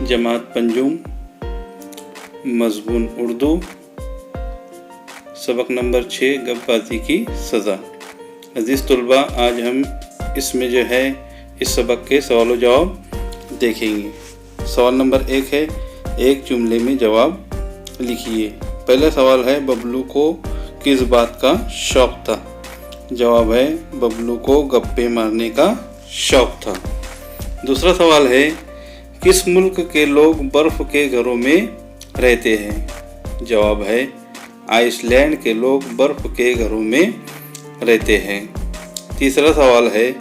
जमात पंजुम मज़मून उर्दू सबक नंबर 6 गपबाजी की सज़ा। अज़ीज़ तुलबा, आज हम इसमें जो है इस सबक के सवाल जवाब देखेंगे। सवाल नंबर 1 है, एक जुमले में जवाब लिखिए। पहला सवाल है, बबलू को किस बात का शौक़ था? जवाब है, बबलू को गप्पे मारने का शौक़ था। दूसरा सवाल है, किस मुल्क के लोग बर्फ़ के घरों में रहते हैं? जवाब है, आइसलैंड के लोग बर्फ़ के घरों में रहते हैं। तीसरा सवाल है,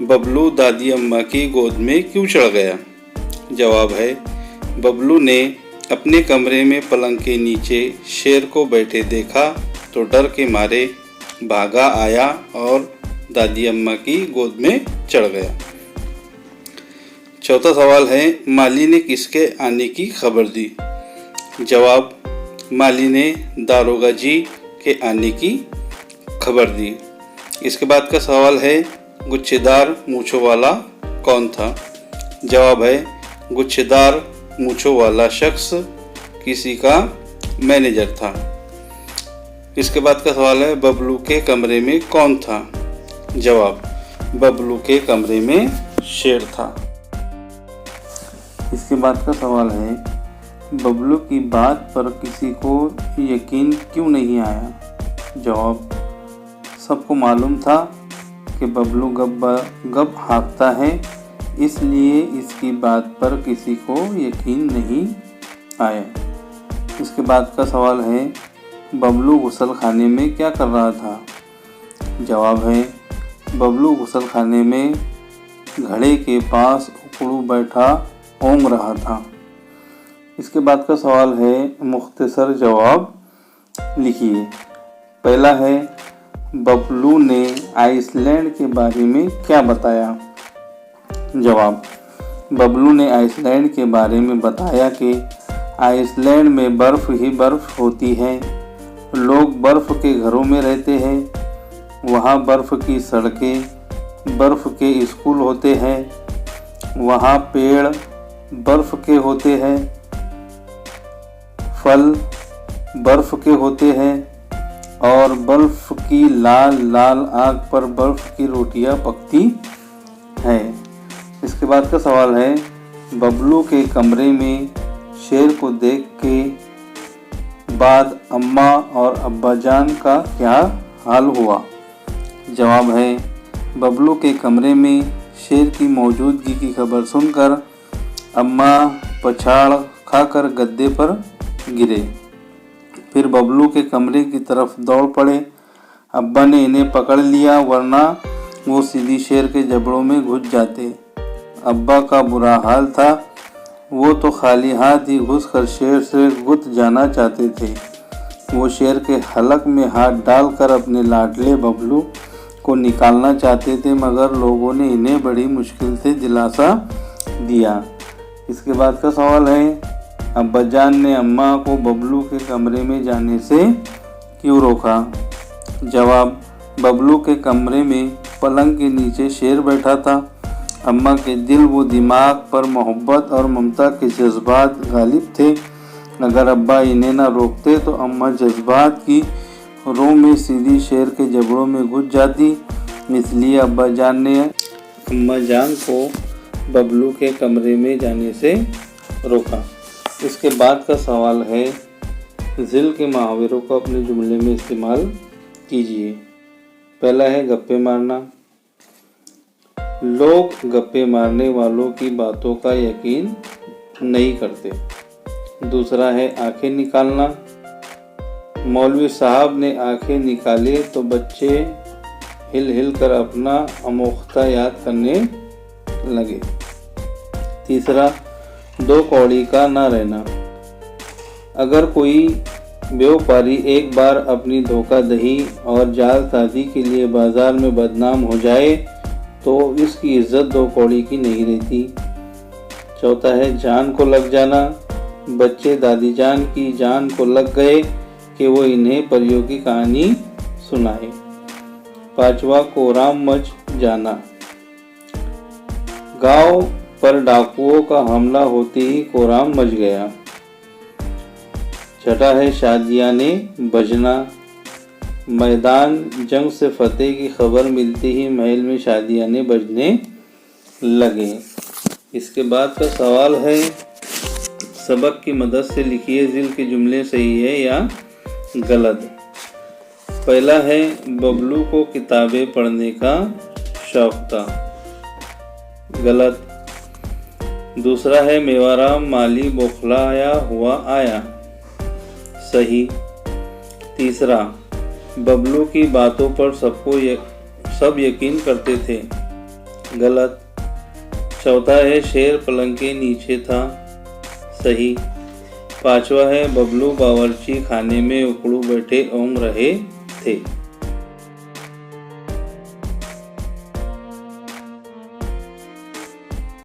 बबलू दादी अम्मा की गोद में क्यों चढ़ गया? जवाब है, बबलू ने अपने कमरे में पलंग के नीचे शेर को बैठे देखा तो डर के मारे भागा आया और दादी अम्मा की गोद में चढ़ गया। चौथा सवाल है, माली ने किसके आने की खबर दी? जवाब, माली ने दारोगा जी के आने की खबर दी। इसके बाद का सवाल है, गुच्छेदार मूंछों वाला कौन था? जवाब है, गुच्छेदार मूंछों वाला शख्स किसी का मैनेजर था। इसके बाद का सवाल है, बबलू के कमरे में कौन था? जवाब, बबलू के कमरे में शेर था। इसके बाद का सवाल है, बबलू की बात पर किसी को यकीन क्यों नहीं आया? जवाब, सबको मालूम था कि बबलू गप हाँकता है, इसलिए इसकी बात पर किसी को यकीन नहीं आया। इसके बाद का सवाल है, बबलू गुसल खाने में क्या कर रहा था? जवाब है, बबलू गुसल खाने में घड़े के पास उकड़ू बैठा ओंग रहा था। इसके बाद का सवाल है, मुख्तसर जवाब लिखिए। पहला है, बबलू ने आइसलैंड के बारे में क्या बताया? जवाब, बबलू ने आइसलैंड के बारे में बताया कि आइसलैंड में बर्फ़ ही बर्फ़ होती है, लोग बर्फ़ के घरों में रहते हैं, वहाँ बर्फ़ की सड़कें, बर्फ़ के स्कूल होते हैं, वहाँ पेड़ बर्फ़ के होते हैं, फल बर्फ़ के होते हैं और बर्फ़ की लाल लाल आग पर बर्फ़ की रोटियां पकती हैं। इसके बाद का सवाल है, बबलू के कमरे में शेर को देख के बाद अम्मा और अब्बाजान का क्या हाल हुआ? जवाब है, बबलू के कमरे में शेर की मौजूदगी की खबर सुनकर अम्मा पछाड़ खाकर गद्दे पर गिरे, फिर बबलू के कमरे की तरफ दौड़ पड़े। अब्बा ने इन्हें पकड़ लिया, वरना वो सीधी शेर के जबड़ों में घुस जाते। अब्बा का बुरा हाल था, वो तो खाली हाथ ही घुसकर शेर से गुथ जाना चाहते थे। वो शेर के हलक में हाथ डालकर अपने लाडले बबलू को निकालना चाहते थे, मगर लोगों ने इन्हें बड़ी मुश्किल से दिलासा दिया। इसके बाद का सवाल है, अब्बाजान ने अम्मा को बबलू के कमरे में जाने से क्यों रोका? जवाब, बबलू के कमरे में पलंग के नीचे शेर बैठा था। अम्मा के दिल व दिमाग पर मोहब्बत और ममता के जज्बात गालिब थे। अगर अब्बा इन्हें न रोकते तो अम्मा जज्बात की रो में सीधी शेर के जबड़ों में घुस जाती। इसलिए अब्बाजान ने अम्मा जान को बबलू के कमरे में जाने से रोका। इसके बाद का सवाल है, ज़िल के मुहावरों को अपने जुमले में इस्तेमाल कीजिए। पहला है, गप्पे मारना। लोग गप्पे मारने वालों की बातों का यकीन नहीं करते। दूसरा है, आंखें निकालना। मौलवी साहब ने आंखें निकाले तो बच्चे हिल हिल कर अपना अमोख्ता याद करने लगे। तीसरा, दो कौड़ी का ना रहना। अगर कोई व्यापारी एक बार अपनी धोखाधड़ी और जालसाजी के लिए बाजार में बदनाम हो जाए तो इसकी इज्जत दो कौड़ी की नहीं रहती। चौथा है, जान को लग जाना। बच्चे दादी जान की जान को लग गए कि वो इन्हें परियों की कहानी सुनाए। पांचवा, कोराम मच जाना। गांव पर डाकुओं का हमला होते ही कोहराम मच गया। छठा है शादियाने बजना। मैदान जंग से फतेह की खबर मिलते ही महल में शादियाने बजने लगे। इसके बाद का सवाल है, सबक की मदद से लिखिए जिल के जुमले सही है या गलत। पहला है, बबलू को किताबें पढ़ने का शौक था। गलत। दूसरा है, मेवाराम माली बौखलाया हुआ आया। सही। तीसरा, बबलू की बातों पर सब यकीन करते थे। गलत। चौथा है, शेर पलंग के नीचे था। सही। पांचवा है, बबलू बावर्ची खाने में उखड़ू बैठे ऊँघ रहे थे।